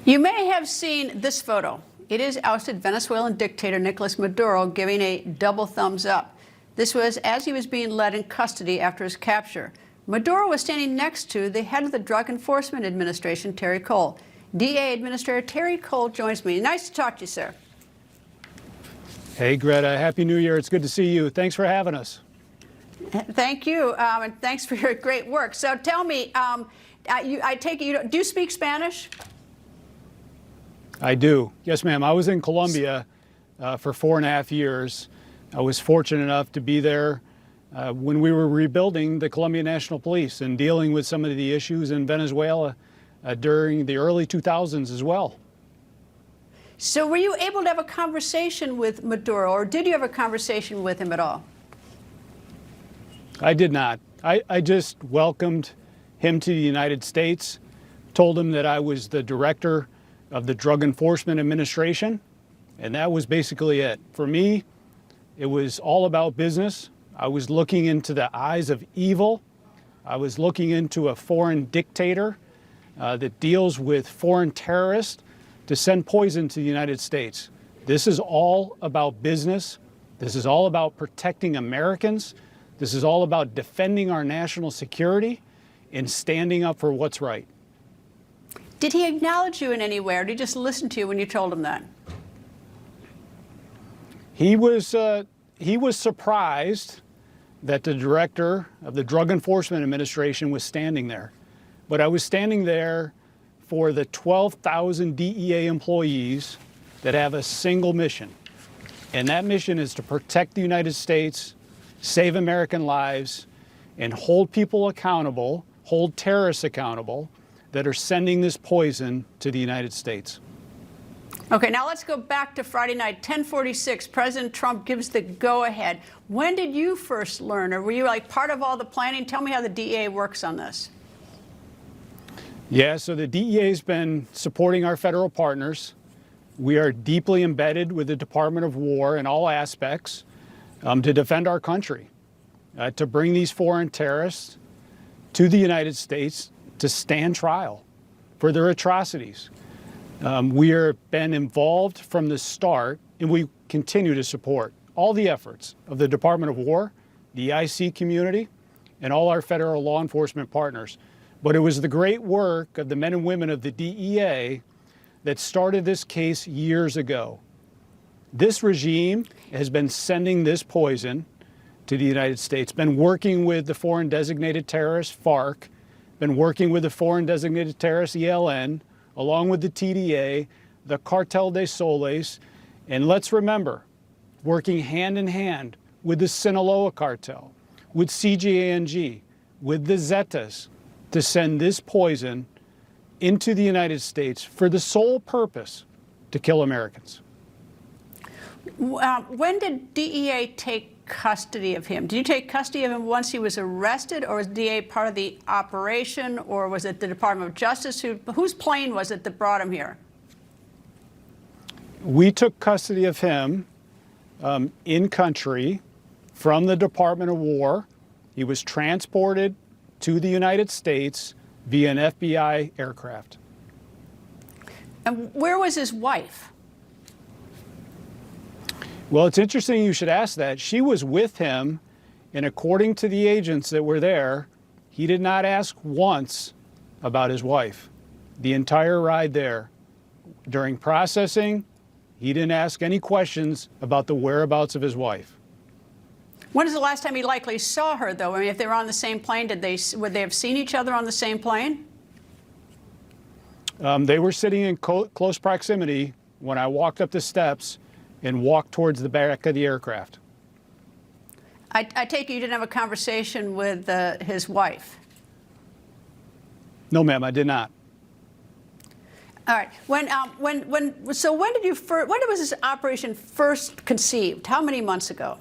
You may have seen this photo. It is ousted Venezuelan dictator Nicolás Maduro giving a double thumbs up. This was as he was being led in custody after his capture. Maduro was standing next to the head of the Drug Enforcement Administration, Terry Cole. DEA Administrator Terry Cole joins me. Nice to talk to you, sir. Hey, Greta. Happy New Year. It's good to see you. Thanks for having us. Thank you, and thanks for your great work. So tell me, I take it do you speak Spanish? I do. Yes, ma'am. I was in Colombia for 4.5 years. I was fortunate enough to be there when we were rebuilding the Colombian National Police and dealing with some of the issues in Venezuela during the early 2000s as well. So were you able to have a conversation with Maduro, or did you have a conversation with him at all? I did not. I just welcomed him to the United States, told him that I was the director of the Drug Enforcement Administration, and that was basically it. For me, it was all about business. I was looking into the eyes of evil. I was looking into a foreign dictator that deals with foreign terrorists to send poison to the United States. This is all about business. This is all about protecting Americans. This is all about defending our national security and standing up for what's right. Did he acknowledge you in any way, or did he just listen to you when you told him that? He was surprised that the director of the Drug Enforcement Administration was standing there. But I was standing there for the 12,000 DEA employees that have a single mission. And that mission is to protect the United States, save American lives, and hold people accountable, hold terrorists accountable that are sending this poison to the United States. Okay, now let's go back to Friday night, 10:46. President Trump gives the go-ahead. When did you first learn, or were you like part of all the planning? Tell me how the DEA works on this. Yeah, so the DEA has been supporting our federal partners. We are deeply embedded with the Department of War in all aspects to defend our country, to bring these foreign terrorists to the United States to stand trial for their atrocities. We have been involved from the start, and we continue to support all the efforts of the Department of War, the IC community, and all our federal law enforcement partners. But it was the great work of the men and women of the DEA that started this case years ago. This regime has been sending this poison to the United States, been working with the foreign designated terrorist FARC, been working with the foreign designated terrorist ELN, along with the TDA, the Cartel de Soles, and let's remember, working hand in hand with the Sinaloa cartel, with CJNG, with the Zetas, to send this poison into the United States for the sole purpose to kill Americans. When did DEA take custody of him? Did you take custody of him once he was arrested, or was DEA part of the operation, or was it the Department of Justice? Whose plane was it that brought him here? We took custody of him in country from the Department of War. He was transported to the United States via an FBI aircraft. And where was his wife? Well, it's interesting you should ask that. She was with him, and according to the agents that were there, he did not ask once about his wife. The entire ride there. During processing, he didn't ask any questions about the whereabouts of his wife. When is the last time he likely saw her, though? I mean, if they were on the same plane, would they have seen each other on the same plane? They were sitting in close proximity when I walked up the steps and walked towards the back of the aircraft. I take it you didn't have a conversation with his wife? No, ma'am, I did not. All right. When was this operation first conceived? How many months ago?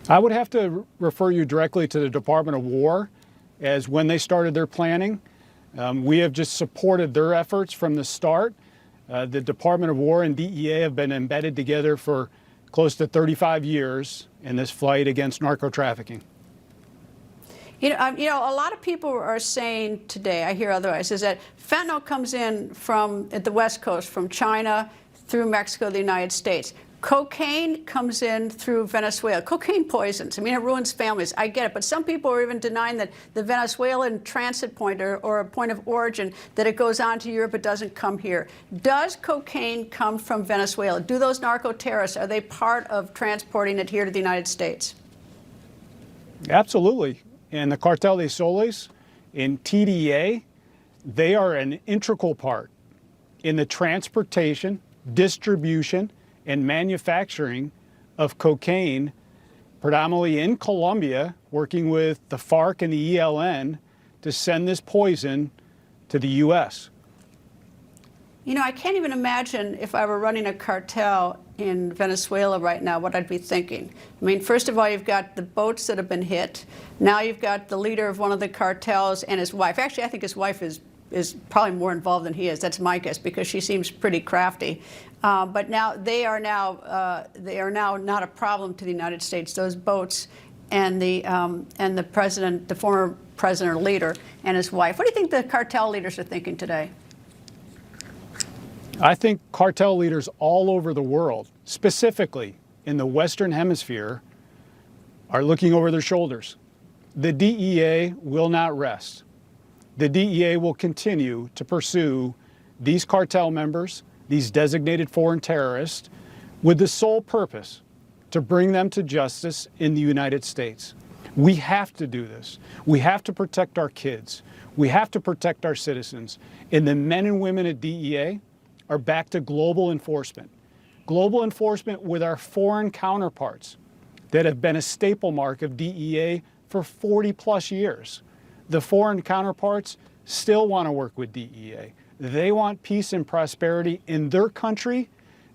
I would have to refer you directly to the Department of War as when they started their planning. We have just supported their efforts from the start. The Department of War and DEA have been embedded together for close to 35 years in this fight against narco trafficking. A lot of people are saying today, I hear otherwise, is that fentanyl comes in from at the West Coast, from China through Mexico, the United States. Cocaine comes in through Venezuela. Cocaine poisons. I mean, it ruins families. I get it. But some people are even denying that the Venezuelan transit point or a point of origin, that it goes on to Europe, it doesn't come here. Does cocaine come from Venezuela? Do those narco-terrorists, are they part of transporting it here to the United States? Absolutely. And the Cartel de Soles in TDA, they are an integral part in the transportation, distribution, and manufacturing of cocaine, predominantly in Colombia, working with the FARC and the ELN to send this poison to the U.S. I can't even imagine if I were running a cartel in Venezuela right now what I'd be thinking. I mean, first of all, you've got the boats that have been hit. Now you've got the leader of one of the cartels and his wife. Actually, I think his wife is probably more involved than he is. That's my guess, because she seems pretty crafty. But now they are now not a problem to the United States. Those boats and the president, the former president or leader, and his wife. What do you think the cartel leaders are thinking today? I think cartel leaders all over the world, specifically in the Western Hemisphere, are looking over their shoulders. The DEA will not rest. The DEA will continue to pursue these cartel members, these designated foreign terrorists, with the sole purpose to bring them to justice in the United States. We have to do this. We have to protect our kids. We have to protect our citizens. And the men and women at DEA are back to global enforcement. Global enforcement with our foreign counterparts that have been a staple mark of DEA for 40 plus years. The foreign counterparts still want to work with DEA. They want peace and prosperity in their country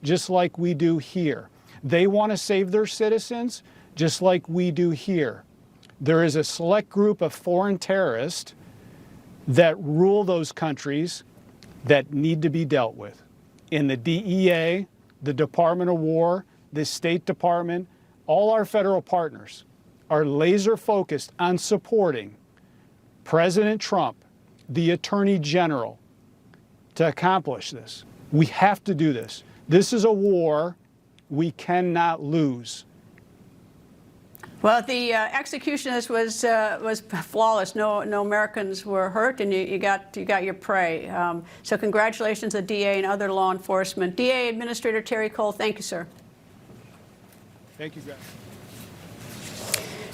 just like we do here. They want to save their citizens just like we do here. There is a select group of foreign terrorists that rule those countries that need to be dealt with. In the DEA, the Department of War, the State Department, all our federal partners are laser focused on supporting President Trump, the Attorney General, to accomplish this. We have to do this. This is a war we cannot lose. Well, the execution of this was flawless. No Americans were hurt, and you got your prey. So congratulations to the DA and other law enforcement. DEA Administrator Terry Cole, thank you, sir. Thank you, Greta.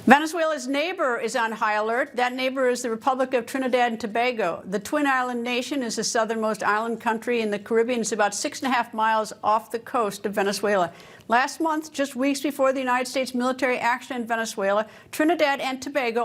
Venezuela's neighbor is on high alert. That neighbor is the Republic of Trinidad and Tobago. The Twin Island nation is the southernmost island country in the Caribbean. It's about 6.5 miles off the coast of Venezuela. Last month, just weeks before the United States military action in Venezuela, Trinidad and Tobago